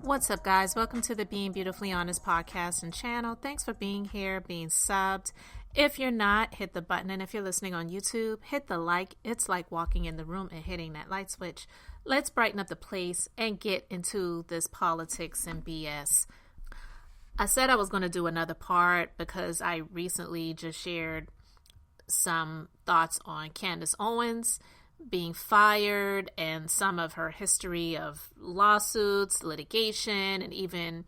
What's up, guys? Welcome to the Being Beautifully Honest podcast and channel. Thanks for being here, being subbed. If you're not, hit the button. And if you're listening on YouTube, hit the like. It's like walking in the room and hitting that light switch. Let's brighten up the place and get into this politics and BS. I said I was going to do another part because I recently just shared some thoughts on Candace Owens being fired and some of her history of lawsuits, litigation, and even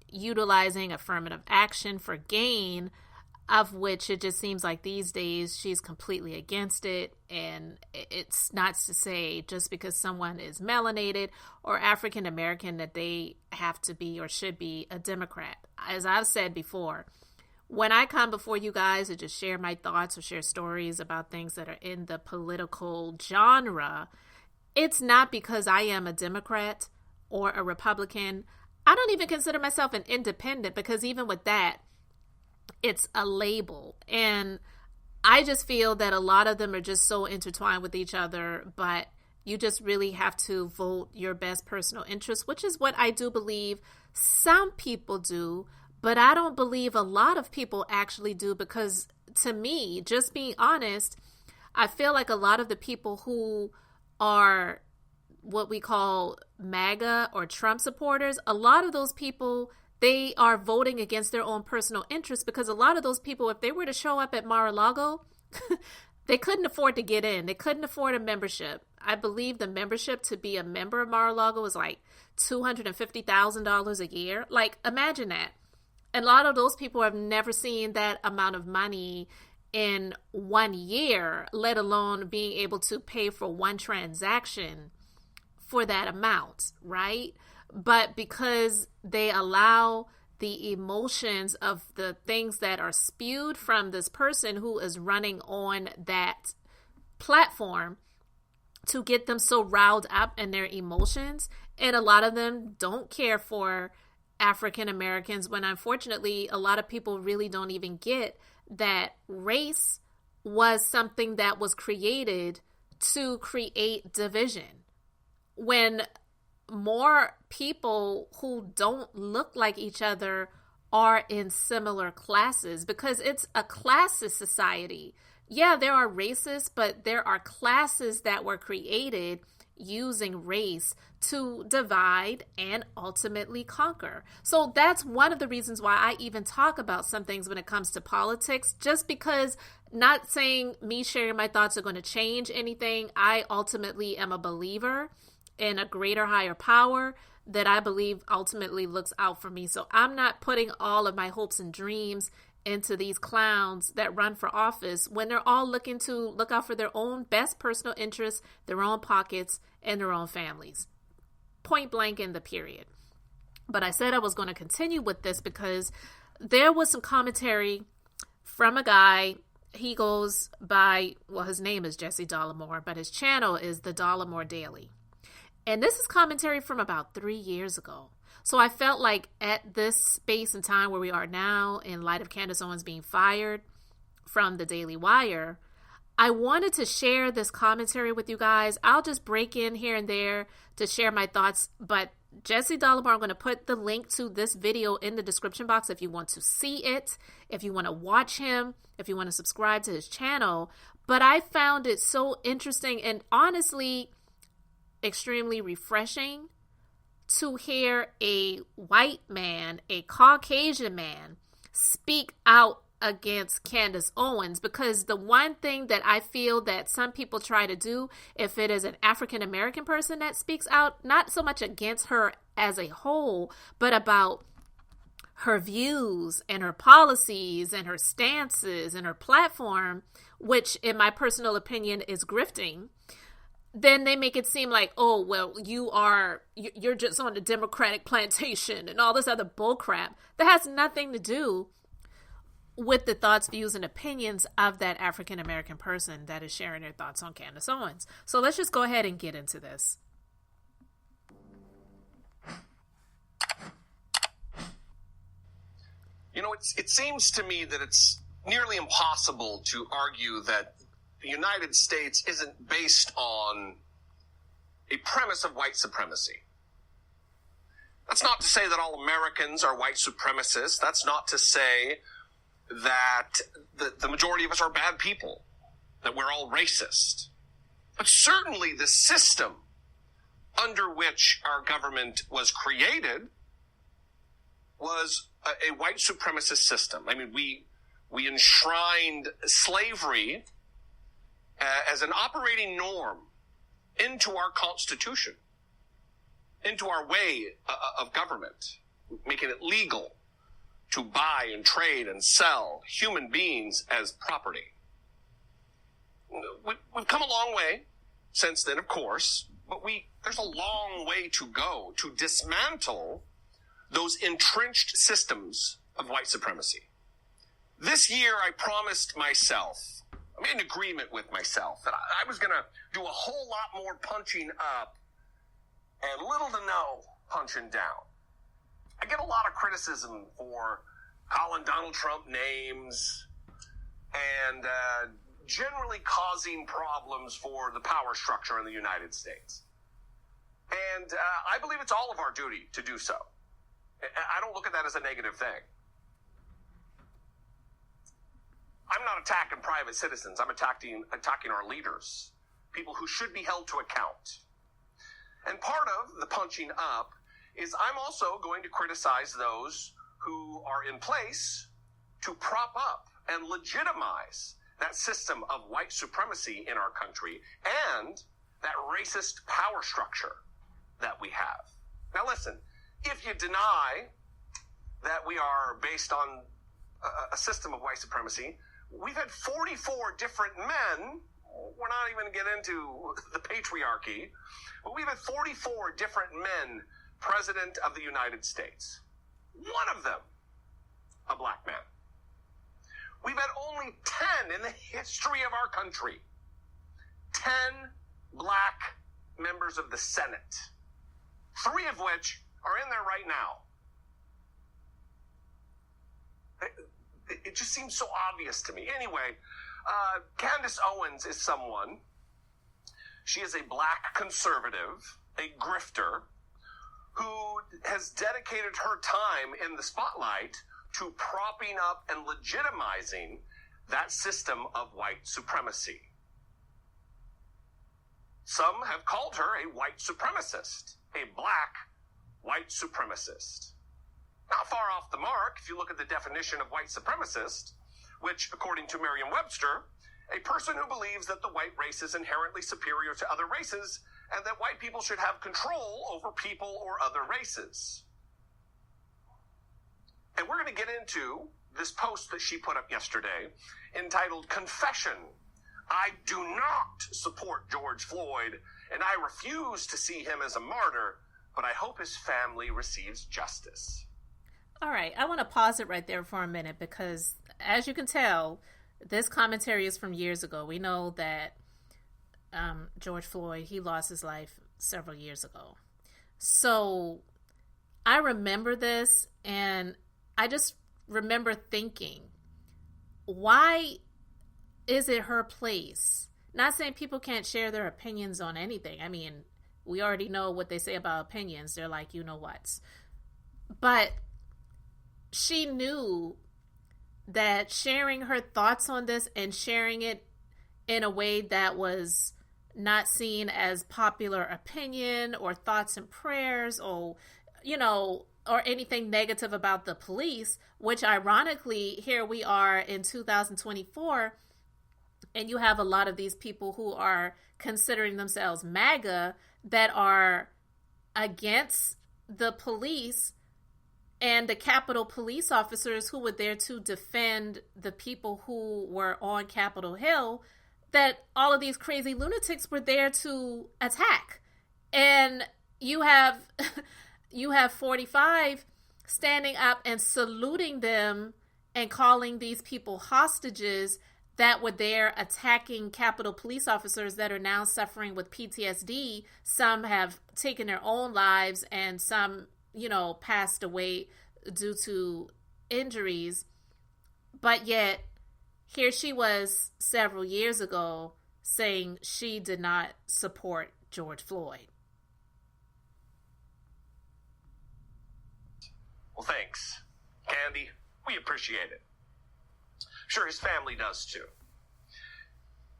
utilizing affirmative action for gain, of which it just seems like these days she's completely against it. And it's not to say just because someone is melanated or African American that they have to be or should be a Democrat. As I've said before, when I come before you guys to just share my thoughts or share stories about things that are in the political genre, it's not because I am a Democrat or a Republican. I don't even consider myself an independent because even with that, it's a label. And I just feel that a lot of them are just so intertwined with each other, but you just really have to vote your best personal interest, which is what I do believe some people do. But I don't believe a lot of people actually do because, to me, just being honest, I feel like a lot of the people who are what we call MAGA or Trump supporters, a lot of those people, they are voting against their own personal interests because a lot of those people, if they were to show up at Mar-a-Lago, they couldn't afford to get in. They couldn't afford a membership. I believe the membership to be a member of Mar-a-Lago is like $250,000 a year. Like, imagine that. And a lot of those people have never seen that amount of money in 1 year, let alone being able to pay for one transaction for that amount, right? But because they allow the emotions of the things that are spewed from this person who is running on that platform to get them so riled up in their emotions, and a lot of them don't care for African Americans, when unfortunately a lot of people really don't even get that race was something that was created to create division. When more people who don't look like each other are in similar classes, because it's a classist society. Yeah, there are races, but there are classes that were created using race to divide and ultimately conquer. So that's one of the reasons why I even talk about some things when it comes to politics, just because, not saying me sharing my thoughts are going to change anything. I ultimately am a believer in a greater, higher power that I believe ultimately looks out for me. So I'm not putting all of my hopes and dreams into these clowns that run for office when they're all looking to look out for their own best personal interests, their own pockets, and their own families. Point blank in the period. But I said I was going to continue with this because there was some commentary from a guy. He goes by, well, his name is Jesse Dollemore, but his channel is the Daily. And this is commentary from about 3 years ago. So I felt like at this space and time where we are now, in light of Candace Owens being fired from the Daily Wire, I wanted to share this commentary with you guys. I'll just break in here and there to share my thoughts. But Jesse Dollemore, I'm going to put the link to this video in the description box if you want to see it, if you want to watch him, if you want to subscribe to his channel. But I found it so interesting and honestly extremely refreshing to hear a white man, a Caucasian man, speak out against Candace Owens, because the one thing that I feel that some people try to do, if it is an African American person that speaks out, not so much against her as a whole, but about her views and her policies and her stances and her platform, which in my personal opinion is grifting, then they make it seem like, oh, well, you're just on the Democratic plantation and all this other bull crap that has nothing to do with the thoughts, views, and opinions of that African American person that is sharing their thoughts on Candace Owens. So let's just go ahead and get into this. You know, it seems to me that it's nearly impossible to argue that the United States isn't based on a premise of white supremacy. That's not to say that all Americans are white supremacists. That's not to say that the majority of us are bad people, that we're all racist. But certainly the system under which our government was created was a white supremacist system. I mean, we enshrined slavery as an operating norm into our Constitution, into our way of government, making it legal to buy and trade and sell human beings as property. We've come a long way since then, of course, but there's a long way to go to dismantle those entrenched systems of white supremacy. This year, I promised myself, I made an agreement with myself that I was going to do a whole lot more punching up and little to no punching down. I get a lot of criticism for calling Donald Trump names and generally causing problems for the power structure in the United States. And I believe it's all of our duty to do so. I don't look at that as a negative thing. I'm not attacking private citizens. I'm attacking our leaders, people who should be held to account. And part of the punching up is I'm also going to criticize those who are in place to prop up and legitimize that system of white supremacy in our country and that racist power structure that we have. Now listen, if you deny that we are based on a system of white supremacy, we've had 44 different men. We're not even going to get into the patriarchy, but we've had 44 different men president of the United States. One of them, a black man. We've had only 10 in the history of our country. 10 black members of the Senate. 3 of which are in there right now. It just seems so obvious to me. Anyway, Candace Owens is someone. She is a black conservative, a grifter, who has dedicated her time in the spotlight to propping up and legitimizing that system of white supremacy. Some have called her a white supremacist, a black white supremacist. Not far off the mark, if you look at the definition of white supremacist, which, according to Merriam-Webster, a person who believes that the white race is inherently superior to other races and that white people should have control over people or other races. And we're going to get into this post that she put up yesterday entitled, "Confession. I do not support George Floyd, and I refuse to see him as a martyr, but I hope his family receives justice." All right, I want to pause it right there for a minute because, as you can tell, this commentary is from years ago. We know that George Floyd, he lost his life several years ago. So I remember this, and I just remember thinking, why is it her place? Not saying people can't share their opinions on anything. I mean, we already know what they say about opinions. They're like, you know what. But she knew that sharing her thoughts on this and sharing it in a way that was not seen as popular opinion or thoughts and prayers or, or anything negative about the police, which ironically, here we are in 2024, and you have a lot of these people who are considering themselves MAGA that are against the police and the Capitol police officers who were there to defend the people who were on Capitol Hill, that all of these crazy lunatics were there to attack. And you have 45 standing up and saluting them and calling these people hostages that were there attacking Capitol police officers that are now suffering with PTSD. Some have taken their own lives and some, passed away due to injuries. But yet, here she was several years ago saying she did not support George Floyd. Well, thanks, Candy. We appreciate it. Sure, his family does too.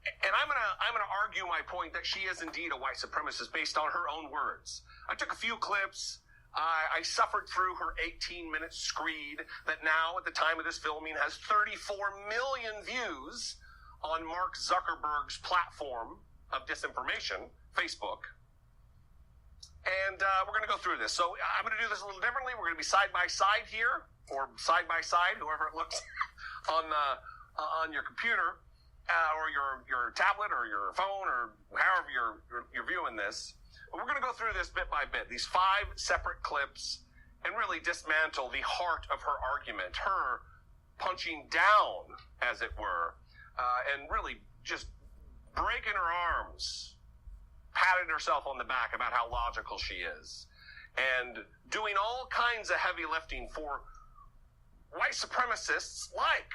And I'm gonna argue my point that she is indeed a white supremacist based on her own words. I took a few clips. I suffered through her 18-minute screed that now, at the time of this filming, has 34 million views on Mark Zuckerberg's platform of disinformation, Facebook. And we're going to go through this. So I'm going to do this a little differently. We're going to be side by side here, or side by side, however it looks on your computer, or your tablet, or your phone, or however you're viewing this. But we're going to go through this bit by bit, these 5 separate clips, and really dismantle the heart of her argument, her punching down, as it were, and really just breaking her arms, patting herself on the back about how logical she is, and doing all kinds of heavy lifting for white supremacists like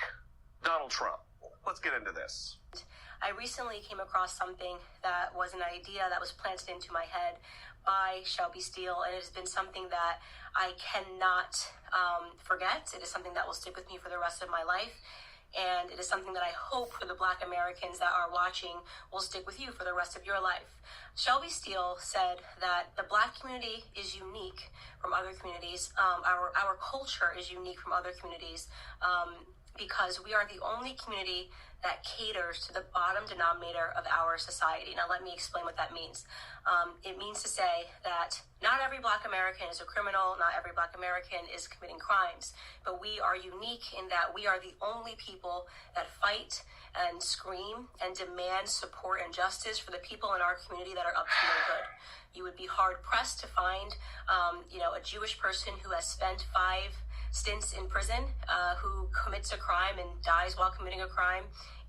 Donald Trump. Let's get into this. I recently came across something that was an idea that was planted into my head by Shelby Steele, and it has been something that I cannot forget. It is something that will stick with me for the rest of my life, and it is something that I hope for the Black Americans that are watching will stick with you for the rest of your life. Shelby Steele said that the Black community is unique from other communities. Our culture is unique from other communities because we are the only community that caters to the bottom denominator of our society. Now, let me explain what that means. It means to say that not every Black American is a criminal, not every Black American is committing crimes, but we are unique in that we are the only people that fight and scream and demand support and justice for the people in our community that are up to no good. You would be hard-pressed to find, a Jewish person who has spent 5 stints in prison, who commits a crime and dies while committing a crime,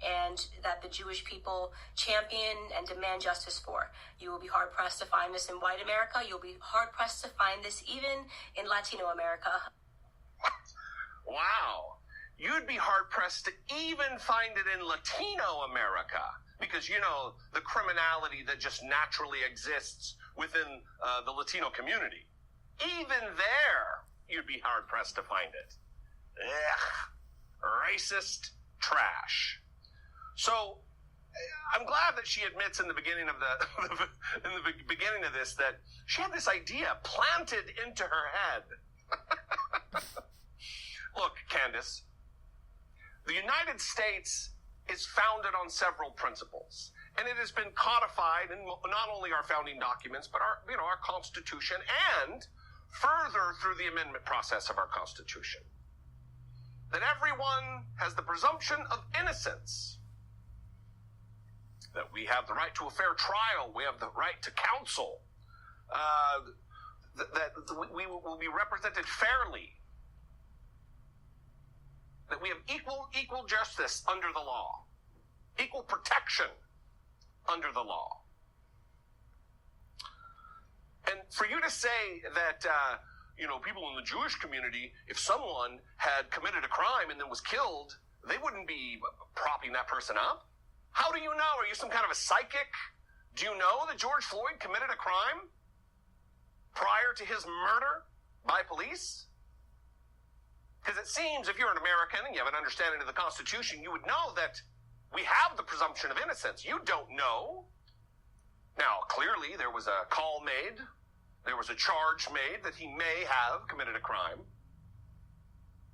and that the Jewish people champion and demand justice for. You will be hard-pressed to find this in white America. You'll be hard-pressed to find this even in Latino America. Wow. You'd be hard-pressed to even find it in Latino America because, the criminality that just naturally exists within the Latino community. Even there, you'd be hard-pressed to find it. Ugh. Racist trash. So, I'm glad that she admits in the beginning of this that she had this idea planted into her head. Look, Candace, the United States is founded on several principles, and it has been codified in not only our founding documents, but our Constitution, and further through the amendment process of our Constitution, that everyone has the presumption of innocence, that we have the right to a fair trial, we have the right to counsel, that we will be represented fairly, that we have equal justice under the law, equal protection under the law. And for you to say that, people in the Jewish community, if someone had committed a crime and then was killed, they wouldn't be propping that person up. How do you know? Are you some kind of a psychic? Do you know that George Floyd committed a crime prior to his murder by police? Because it seems if you're an American and you have an understanding of the Constitution, you would know that we have the presumption of innocence. You don't know. Now, clearly, there was a call made. There was a charge made that he may have committed a crime.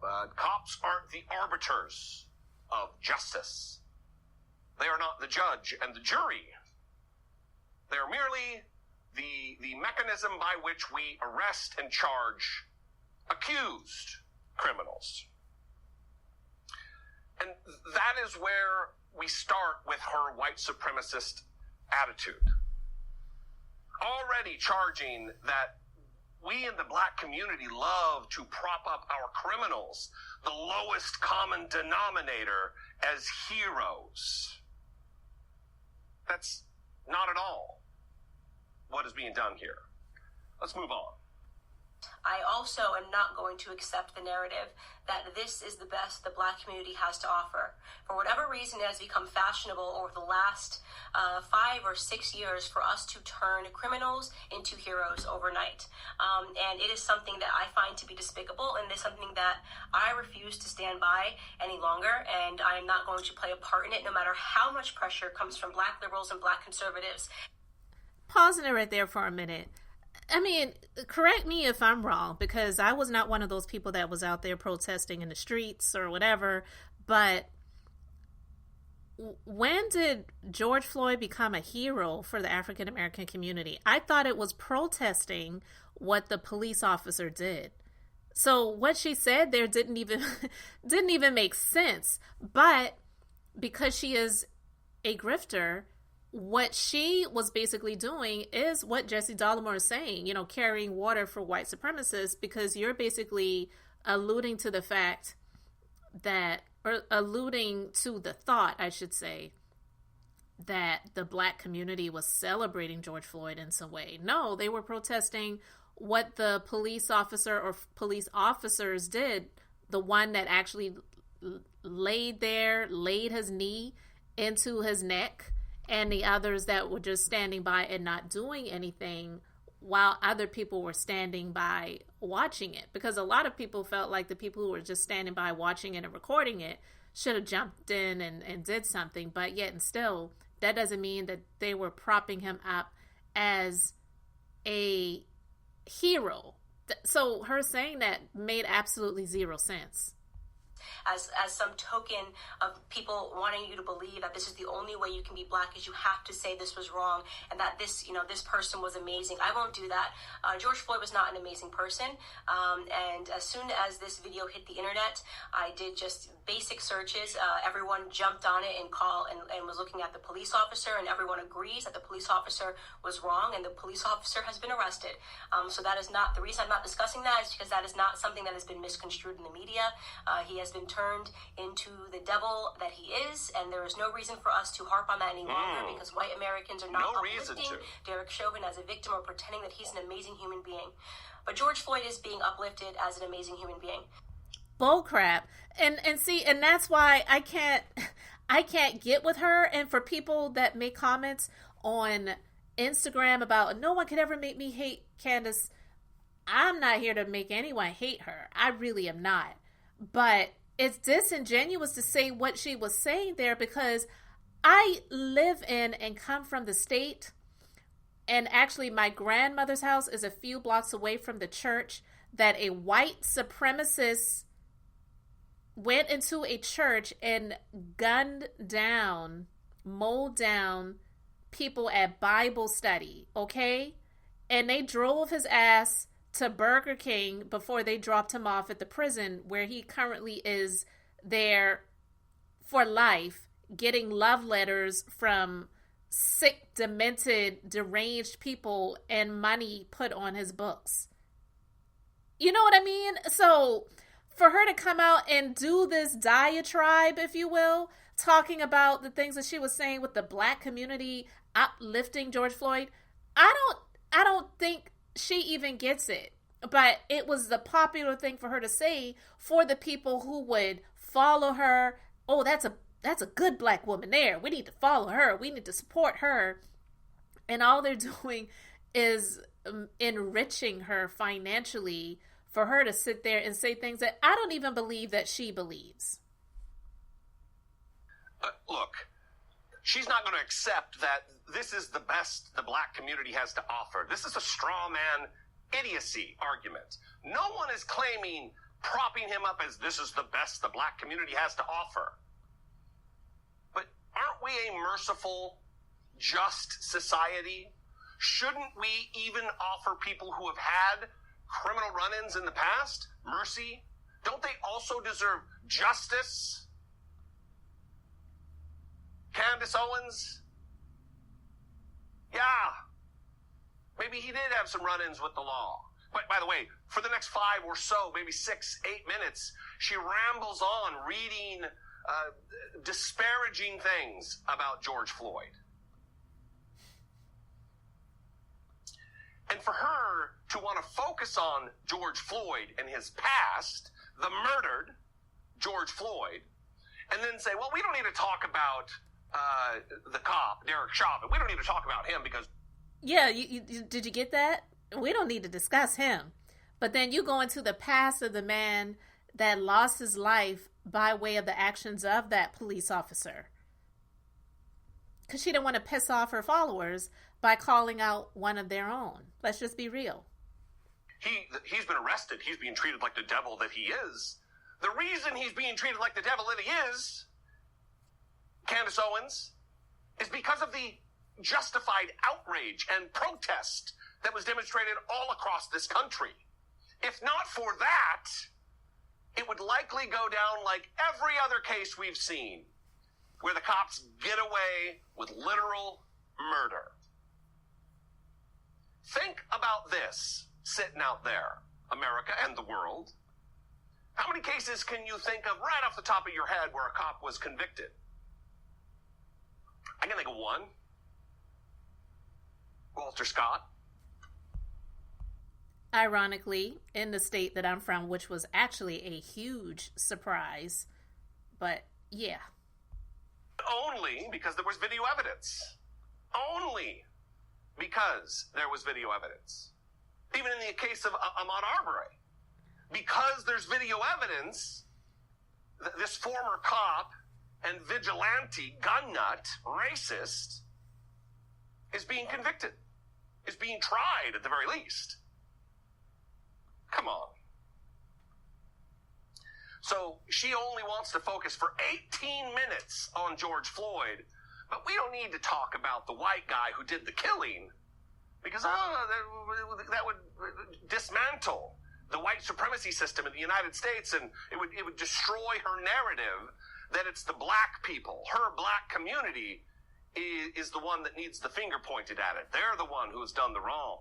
But cops aren't the arbiters of justice. They are not the judge and the jury. They are merely the mechanism by which we arrest and charge accused criminals. And that is where we start with her white supremacist attitude. Already charging that we in the Black community love to prop up our criminals, the lowest common denominator, as heroes. That's not at all what is being done here. Let's move on. I also am not going to accept the narrative that this is the best the Black community has to offer. For whatever reason, it has become fashionable over the last 5 or 6 years for us to turn criminals into heroes overnight. And it is something that I find to be despicable, and it is something that I refuse to stand by any longer, and I am not going to play a part in it, no matter how much pressure comes from Black liberals and Black conservatives. Pausing it right there for a minute. I mean, correct me if I'm wrong, because I was not one of those people that was out there protesting in the streets or whatever, but when did George Floyd become a hero for the African American community? I thought it was protesting what the police officer did. So what she said there didn't even make sense. But because she is a grifter, what she was basically doing is what Jesse Dollemore is saying, carrying water for white supremacists, because you're basically alluding to the fact that, or alluding to the thought, I should say, that the Black community was celebrating George Floyd in some way. No, they were protesting what the police officer or police officers did. The one that actually laid his knee into his neck, and the others that were just standing by and not doing anything while other people were standing by watching it. Because a lot of people felt like the people who were just standing by watching it and recording it should have jumped in and did something. But yet and still, that doesn't mean that they were propping him up as a hero. So her saying that made absolutely zero sense. As some token of people wanting you to believe that this is the only way you can be Black, is you have to say this was wrong and that this person was amazing. I won't do that. George Floyd was not an amazing person. And as soon as this video hit the internet, I did just basic searches. Everyone jumped on it and was looking at the police officer, and everyone agrees that the police officer was wrong, and the police officer has been arrested. So that is not the reason I'm not discussing that, is because that is not something that has been misconstrued in the media. He has been turned into the devil that he is, and there is no reason for us to harp on that any longer, because white Americans are not uplifting Derek Chauvin as a victim or pretending that he's an amazing human being. But George Floyd is being uplifted as an amazing human being. Bull crap. And see, and that's why I can't get with her. And for people that make comments on Instagram about no one could ever make me hate Candace, I'm not here to make anyone hate her. I really am not. But it's disingenuous to say what she was saying there, because I live in and come from the state, and actually my grandmother's house is a few blocks away from the church that a white supremacist went into a church and gunned down, mowed down people at Bible study, okay? And they drove his ass to Burger King before they dropped him off at the prison, where he currently is there for life, getting love letters from sick, demented, deranged people and money put on his books. You know what I mean? So for her to come out and do this diatribe, if you will, talking about the things that she was saying with the Black community uplifting George Floyd, I don't think she even gets it. But it was the popular thing for her to say for the people who would follow her. Oh, that's a good Black woman there. We need to follow her. We need to support her. And all they're doing is enriching her financially for her to sit there and say things that I don't even believe that she believes. Look, she's not going to accept that this is the best the Black community has to offer. This is a straw man idiocy argument. No one is claiming, propping him up as this is the best the Black community has to offer. But aren't we a merciful, just society? Shouldn't we even offer people who have had criminal run-ins in the past mercy? Don't they also deserve justice? Candace Owens? Yeah. Maybe he did have some run-ins with the law. But by the way, for the next 5 or so, maybe 6, 8 minutes, she rambles on reading disparaging things about George Floyd. And for her to want to focus on George Floyd and his past, the murdered George Floyd, and then say, well, we don't need to talk about the cop, Derek Chauvin. We don't need to talk about him because... Yeah, did you get that? We don't need to discuss him. But then you go into the past of the man that lost his life by way of the actions of that police officer. Because she didn't want to piss off her followers by calling out one of their own. Let's just be real. He's been arrested. He's being treated like the devil that he is. The reason he's being treated like the devil that he is, Candace Owens, is because of the justified outrage and protest that was demonstrated all across this country. If not for that, it would likely go down like every other case we've seen, where the cops get away with literal murder. Think about this sitting out there, America and the world. How many cases can you think of right off the top of your head where a cop was convicted? I can think of one. Walter Scott. Ironically, in the state that I'm from, which was actually a huge surprise. But, yeah. Only because there was video evidence. Only because there was video evidence. Even in the case of Ahmaud Arbery. Because there's video evidence, this former cop and vigilante, gun nut, racist, is being convicted. Is being tried at the very least. Come on. So she only wants to focus for 18 minutes on George Floyd, but we don't need to talk about the white guy who did the killing, because that would dismantle the white supremacy system in the United States, and it would destroy her narrative that it's the black people, her black community is the one that needs the finger pointed at it. They're the one who has done the wrong.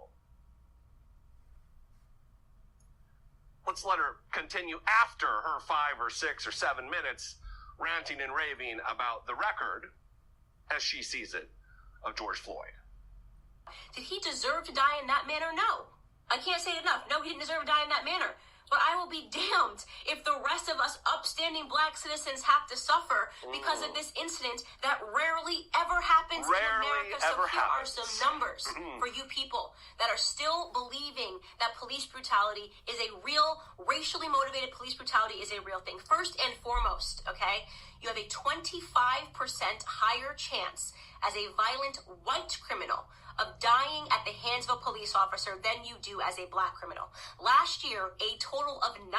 Let's let her continue after her 5 or 6 or 7 minutes ranting and raving about the record, as she sees it, of George Floyd. Did he deserve to die in that manner? No. I can't say it enough. No, he didn't deserve to die in that manner. But I will be damned if the rest of us upstanding black citizens have to suffer because of this incident that rarely ever happens in America. So here are some numbers for you people that are still believing that police brutality is a real, racially motivated police brutality is a real thing. First and foremost, okay, you have a 25% higher chance as a violent white criminal of dying at the hands of a police officer than you do as a black criminal. Last year, a total of 9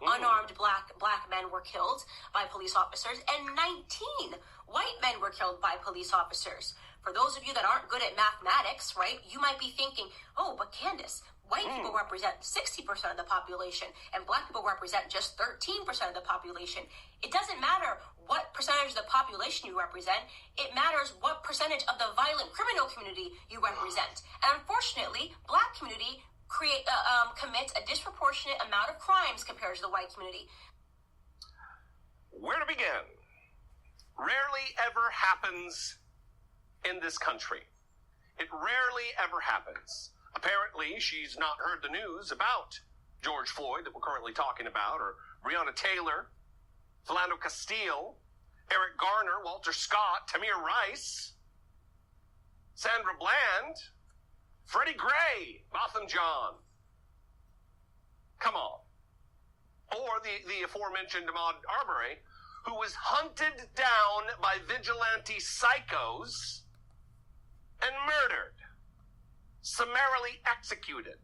unarmed black men were killed by police officers, and 19 white men were killed by police officers. For those of you that aren't good at mathematics, right, you might be thinking, oh, but Candace, white people represent 60% of the population, and black people represent just 13% of the population. It doesn't matter what percentage of the population you represent. It matters what percentage of the violent criminal community you represent. And unfortunately, black community commits a disproportionate amount of crimes compared to the white community. Where to begin? Rarely ever happens in this country. It rarely ever happens. Apparently, she's not heard the news about George Floyd that we're currently talking about, or Breonna Taylor, Philando Castile, Eric Garner, Walter Scott, Tamir Rice, Sandra Bland, Freddie Gray, Botham Jean. Come on. Or the aforementioned Ahmaud Arbery, who was hunted down by vigilante psychos and murdered, summarily executed,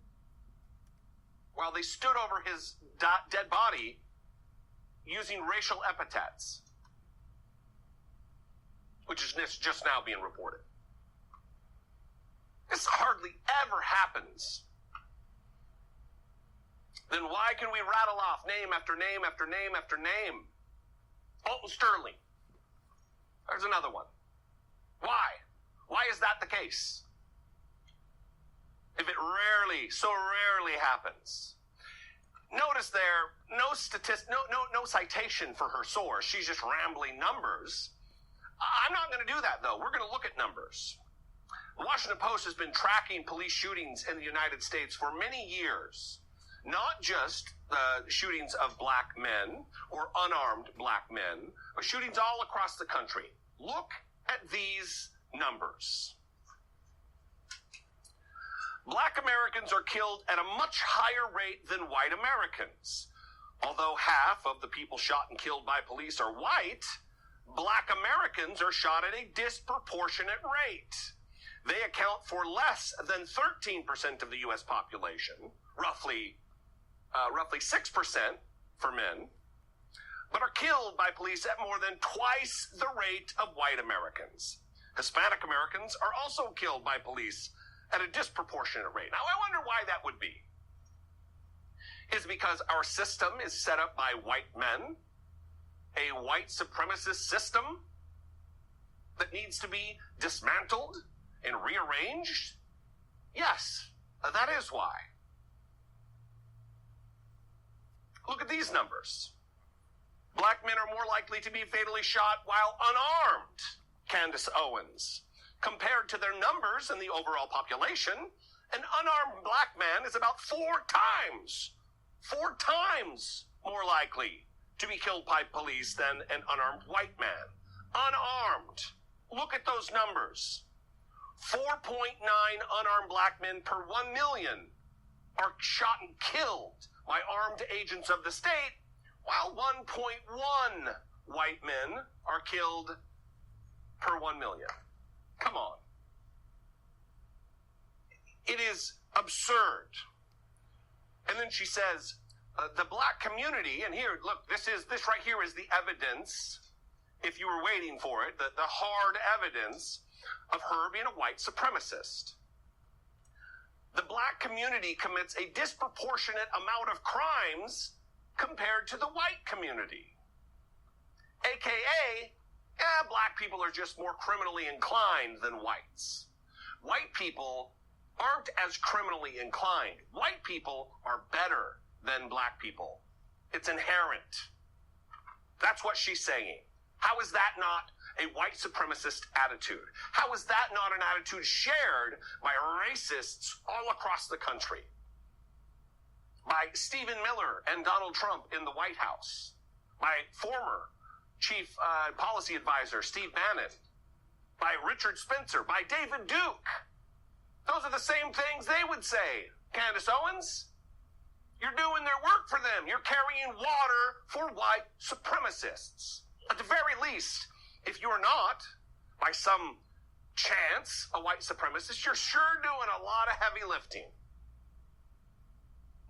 while they stood over his dead body using racial epithets, which is just now being reported. This hardly ever happens. Then why can we rattle off name after name after name after name? Alton Sterling. There's another one. Why? Why is that the case? If it so rarely happens. Notice there, no citation for her source. She's just rambling numbers. I'm not going to do that, though. We're going to look at numbers. The Washington Post has been tracking police shootings in the United States for many years. Not just shootings of black men or unarmed black men, but shootings all across the country. Look at these numbers. Black Americans are killed at a much higher rate than white Americans. Although half of the people shot and killed by police are white, black Americans are shot at a disproportionate rate. They account for less than 13% of the U.S. population, roughly 6% for men, but are killed by police at more than twice the rate of white Americans. Hispanic Americans are also killed by police at a disproportionate rate. Now, I wonder why that would be. Is it because our system is set up by white men? A white supremacist system that needs to be dismantled and rearranged? Yes, that is why. Look at these numbers. Black men are more likely to be fatally shot while unarmed, Candace Owens. Compared to their numbers in the overall population, an unarmed black man is about four times more likely to be killed by police than an unarmed white man. Unarmed. Look at those numbers. 4.9 unarmed black men per 1 million are shot and killed by armed agents of the state, while 1.1 white men are killed per 1 million. Come on. It is absurd. And then she says, the black community, and here, look, this right here is the evidence, if you were waiting for it, the hard evidence of her being a white supremacist. The black community commits a disproportionate amount of crimes compared to the white community. AKA, black people are just more criminally inclined than whites. White people aren't as criminally inclined. White people are better than black people. It's inherent. That's what she's saying. How is that not a white supremacist attitude? How is that not an attitude shared by racists all across the country? By Stephen Miller and Donald Trump in the White House. By former Chief Policy Advisor Steve Bannon. By Richard Spencer. By David Duke. Those are the same things they would say. Candace Owens, you're doing their work for them. You're carrying water for white supremacists. At the very least, if you're not, by some chance, a white supremacist, you're sure doing a lot of heavy lifting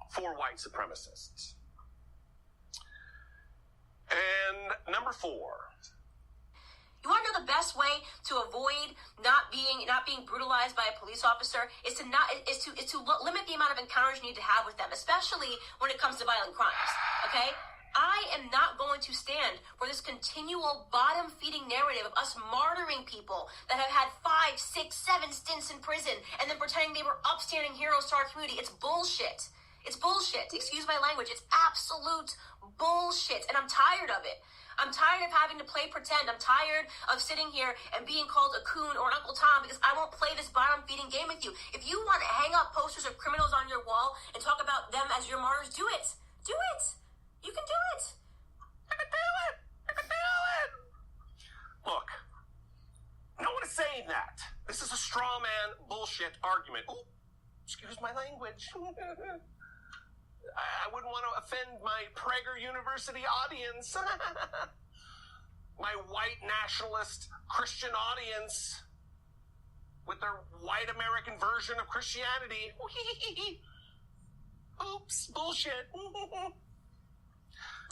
for white supremacists. And number 4. You want to know the best way to avoid not being brutalized by a police officer is to limit the amount of encounters you need to have with them, especially when it comes to violent crimes. Okay? I am not going to stand for this continual bottom-feeding narrative of us martyring people that have had 5, 6, 7 stints in prison and then pretending they were upstanding heroes to our community. It's bullshit. It's bullshit. Excuse my language. It's absolute bullshit, and I'm tired of it. I'm tired of having to play pretend. I'm tired of sitting here and being called a coon or an Uncle Tom because I won't play this bottom-feeding game with you. If you want to hang up posters of criminals on your wall and talk about them as your martyrs, do it. Do it. You can do it. I can do it. I can do it. Look, no one is saying that. This is a straw man bullshit argument. Ooh, excuse my language. I wouldn't want to offend my Prager University audience. My white nationalist Christian audience with their white American version of Christianity. Oops, bullshit.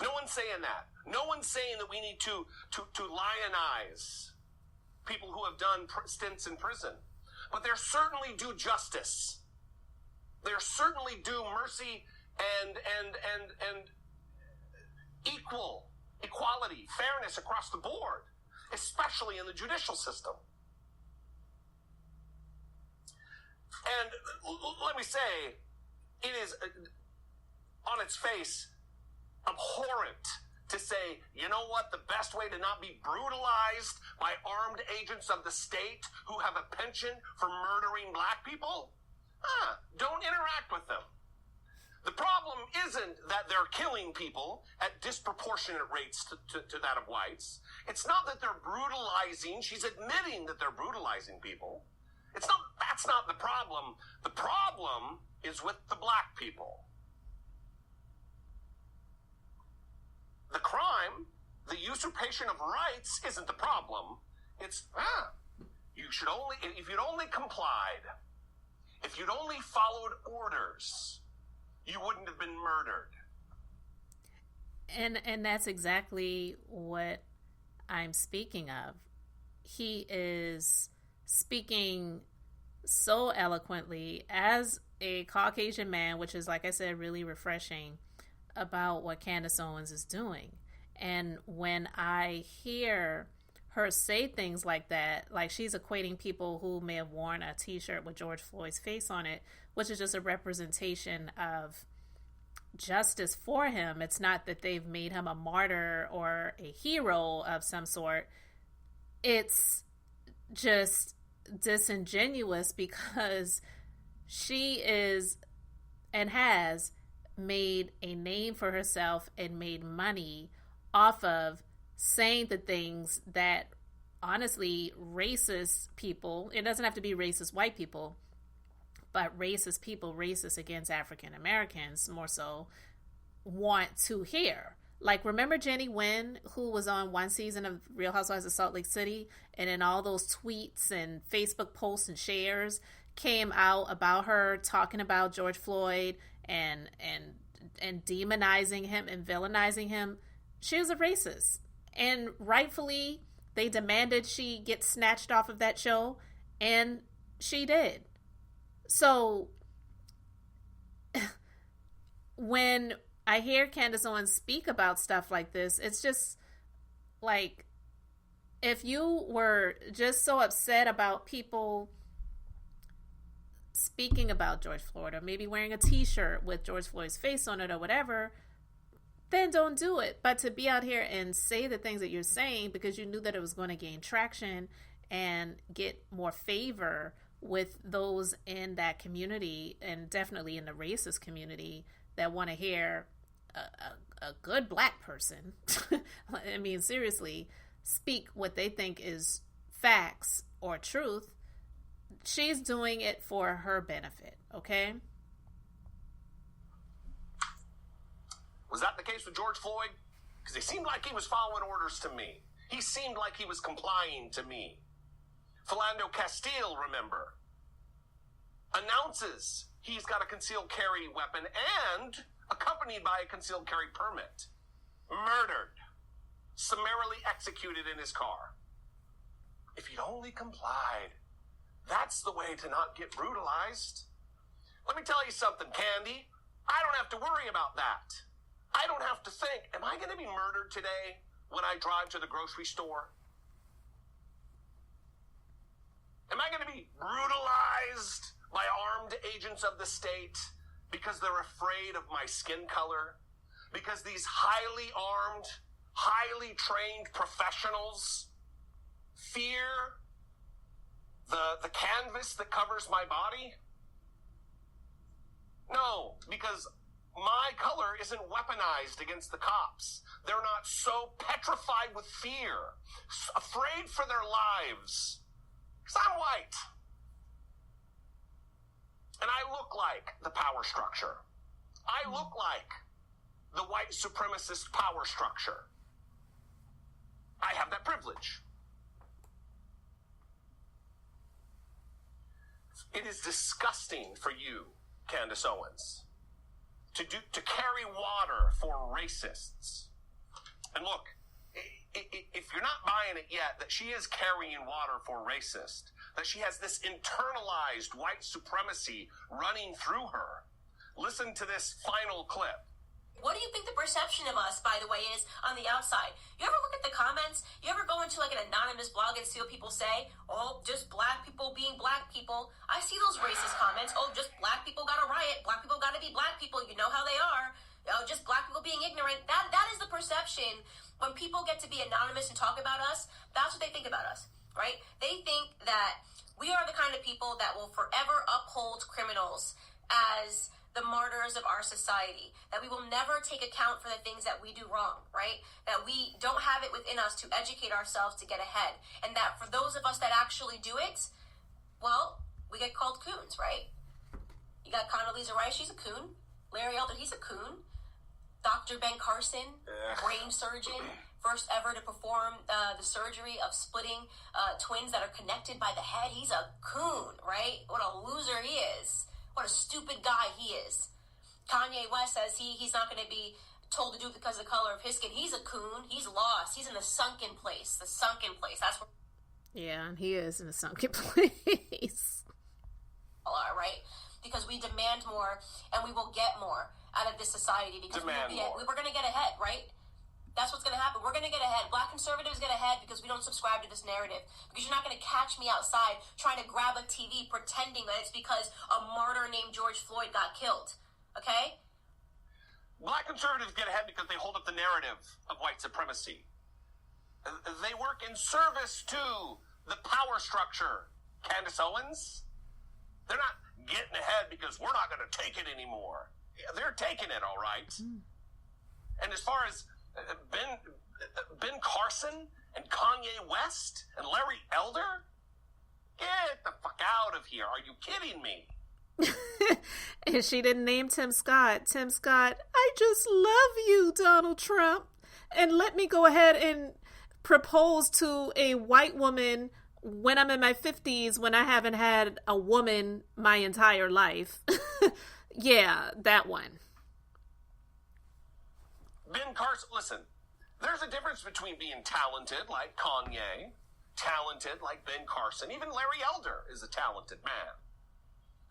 No one's saying that. No one's saying that we need to lionize people who have done stints in prison. But they're certainly due justice. They're certainly due mercy and equality, fairness across the board, especially in the judicial system. And let me say, it is on its face abhorrent to say, you know what, the best way to not be brutalized by armed agents of the state who have a penchant for murdering black people? Don't interact with them. The problem isn't that they're killing people at disproportionate rates to that of whites. It's not that they're brutalizing. She's admitting that they're brutalizing people. That's not the problem. The problem is with the black people. The crime, the usurpation of rights, isn't the problem. It's, if you'd only complied, if you'd only followed orders, you wouldn't have been murdered. And that's exactly what I'm speaking of. He is speaking so eloquently as a Caucasian man, which is, like I said, really refreshing, about what Candace Owens is doing. And when I hear her say things like that, like she's equating people who may have worn a t-shirt with George Floyd's face on it, which is just a representation of justice for him. It's not that they've made him a martyr or a hero of some sort. It's just disingenuous because she is and has made a name for herself and made money off of saying the things that, honestly, racist people, it doesn't have to be racist white people, but racist people, racist against African Americans more so, want to hear. Like, remember Jenny Nguyen, who was on one season of Real Housewives of Salt Lake City, and then all those tweets and Facebook posts and shares came out about her talking about George Floyd and demonizing him and villainizing him. She was a racist, and rightfully they demanded she get snatched off of that show, and she did. So when I hear Candace Owens speak about stuff like this, it's just like, if you were just so upset about people speaking about George Floyd, or maybe wearing a t-shirt with George Floyd's face on it or whatever, then don't do it. But to be out here and say the things that you're saying because you knew that it was going to gain traction and get more favor with those in that community, and definitely in the racist community that want to hear a good black person, I mean, seriously, speak what they think is facts or truth, she's doing it for her benefit, okay? Was that the case with George Floyd? Because it seemed like he was following orders to me. He seemed like he was complying to me. Philando Castile, remember, announces he's got a concealed carry weapon and accompanied by a concealed carry permit. Murdered. Summarily executed in his car. If he'd only complied, that's the way to not get brutalized. Let me tell you something, Candy. I don't have to worry about that. I don't have to think, am I going to be murdered today when I drive to the grocery store? Am I going to be brutalized by armed agents of the state because they're afraid of my skin color? Because these highly armed, highly trained professionals fear the canvas that covers my body? No, because my color isn't weaponized against the cops. They're not so petrified with fear, afraid for their lives, because I'm white. And I look like the power structure. I look like the white supremacist power structure. I have that privilege. It is disgusting for you, Candace Owens, to carry water for racists. And look, if you're not buying it yet, that she is carrying water for racists, that she has this internalized white supremacy running through her, listen to this final clip. What do you think the perception of us, by the way, is on the outside? You ever look at the comments? You ever go into like an anonymous blog and see what people say? Oh, just black people being black people. I see those racist comments. Oh, just black people got to riot. Black people got to be black people. You know how they are. just black people being ignorant. That is the perception. When people get to be anonymous and talk about us, that's what they think about us, right? They think that we are the kind of people that will forever uphold criminals as the martyrs of our society, that we will never take account for the things that we do wrong, right? That we don't have it within us to educate ourselves to get ahead. And that for those of us that actually do it, well, we get called coons, right? You got Condoleezza Rice, she's a coon. Larry Elder, he's a coon. Dr. Ben Carson, brain surgeon, first ever to perform the surgery of splitting twins that are connected by the head. He's a coon, right? What a loser he is. What a stupid guy he is. Kanye West says he's not going to be told to do it because of the color of his skin. He's a coon. He's lost. He's in the sunken place. The sunken place. That's where... Yeah, he is in a sunken place. All right? Because we demand more and we will get more out of this society because we're going to get ahead, right? That's what's going to happen. We're going to get ahead. Black conservatives get ahead because we don't subscribe to this narrative. Because you're not going to catch me outside trying to grab a TV pretending that it's because a martyr named George Floyd got killed. Okay? Black conservatives get ahead because they hold up the narrative of white supremacy. They work in service to the power structure. Candace Owens? They're not getting ahead because we're not going to take it anymore. They're taking it, all right. And as far as Ben Carson and Kanye West and Larry Elder? Get the fuck out of here. Are you kidding me? And she didn't name Tim Scott. Tim Scott, I just love you, Donald Trump. And let me go ahead and propose to a white woman when I'm in my 50s, when I haven't had a woman my entire life. Yeah, that one. Ben Carson, listen, there's a difference between being talented like Kanye, talented like Ben Carson. Even Larry Elder is a talented man.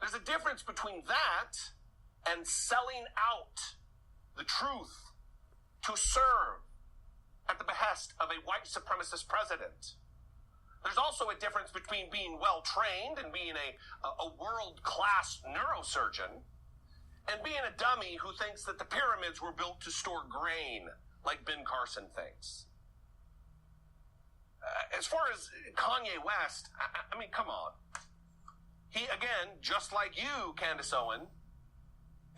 There's a difference between that and selling out the truth to serve at the behest of a white supremacist president. There's also a difference between being well-trained and being a world-class neurosurgeon and being a dummy who thinks that the pyramids were built to store grain like Ben Carson thinks. As far as Kanye West, I mean, come on. He, again, just like you, Candace Owen,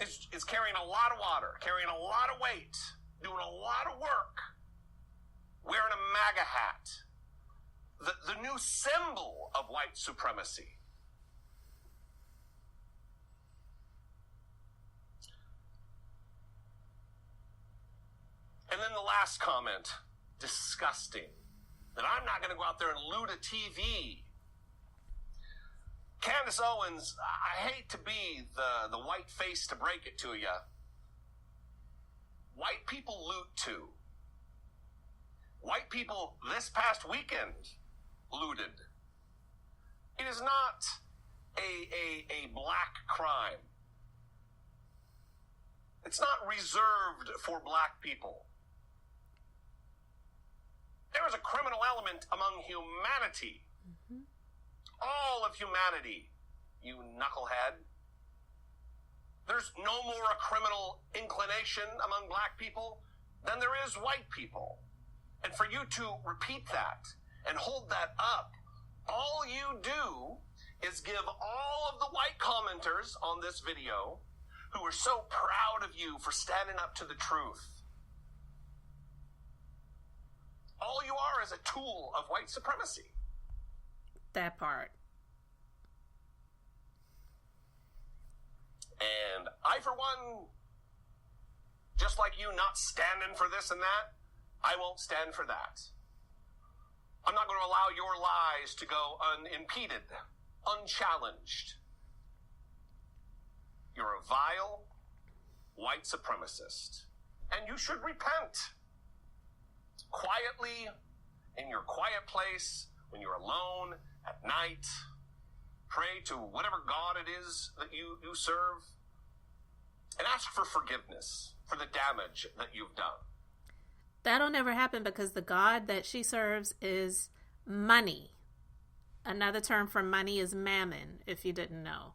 is carrying a lot of water, carrying a lot of weight, doing a lot of work, wearing a MAGA hat, the new symbol of white supremacy. And then the last comment, disgusting, that I'm not going to go out there and loot a TV. Candace Owens, I hate to be the white face to break it to you. White people loot too. White people this past weekend looted. It is not a black crime. It's not reserved for black people. There is a criminal element among humanity. Mm-hmm. All of humanity, you knucklehead. There's no more a criminal inclination among black people than there is white people. And for you to repeat that and hold that up, all you do is give all of the white commenters on this video who are so proud of you for standing up to the truth. All you are is a tool of white supremacy. That part. And I, for one, just like you not standing for this and that, I won't stand for that. I'm not going to allow your lies to go unimpeded, unchallenged. You're a vile white supremacist, and you should repent. Quietly, in your quiet place, when you're alone, at night, pray to whatever God it is that you serve, and ask for forgiveness for the damage that you've done. That'll never happen because the God that she serves is money. Another term for money is mammon, if you didn't know.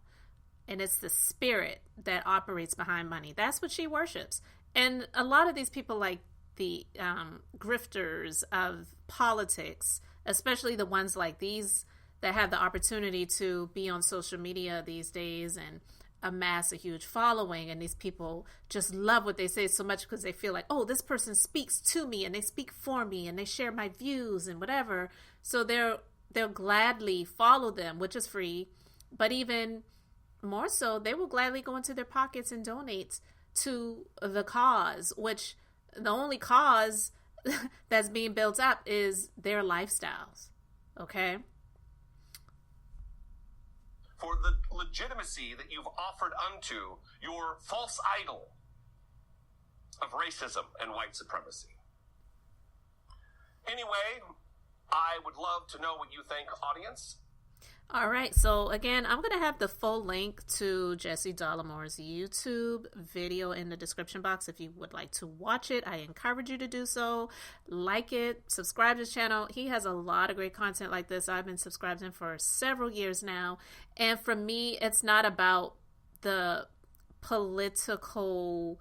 And it's the spirit that operates behind money. That's what she worships. And a lot of these people, like the grifters of politics, especially the ones like these that have the opportunity to be on social media these days and amass a huge following, and these people just love what they say so much because they feel like, oh, this person speaks to me and they speak for me and they share my views and whatever. So they'll gladly follow them, which is free, but even more so, they will gladly go into their pockets and donate to the cause, which the only cause that's being built up is their lifestyles. Okay? For the legitimacy that you've offered unto your false idol of racism and white supremacy. Anyway, I would love to know what you think, audience. All right, so again, I'm going to have the full link to Jesse Dollamore's YouTube video in the description box. If you would like to watch it, I encourage you to do so. Like it, subscribe to his channel. He has a lot of great content like this. I've been subscribed to him for several years now. And for me, it's not about the political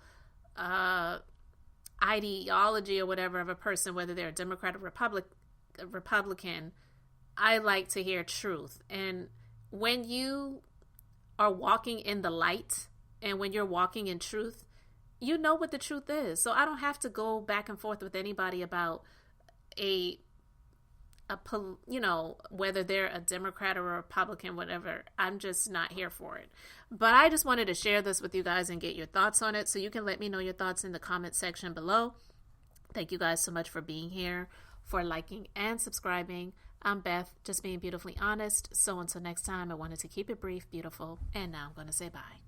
ideology or whatever of a person, whether they're a Democrat or Republican. I like to hear truth. And when you are walking in the light and when you're walking in truth, you know what the truth is. So I don't have to go back and forth with anybody about whether they're a Democrat or a Republican, whatever. I'm just not here for it. But I just wanted to share this with you guys and get your thoughts on it. So you can let me know your thoughts in the comment section below. Thank you guys so much for being here, for liking and subscribing. I'm Beth, just being beautifully honest. So until next time, I wanted to keep it brief, beautiful, and now I'm going to say bye.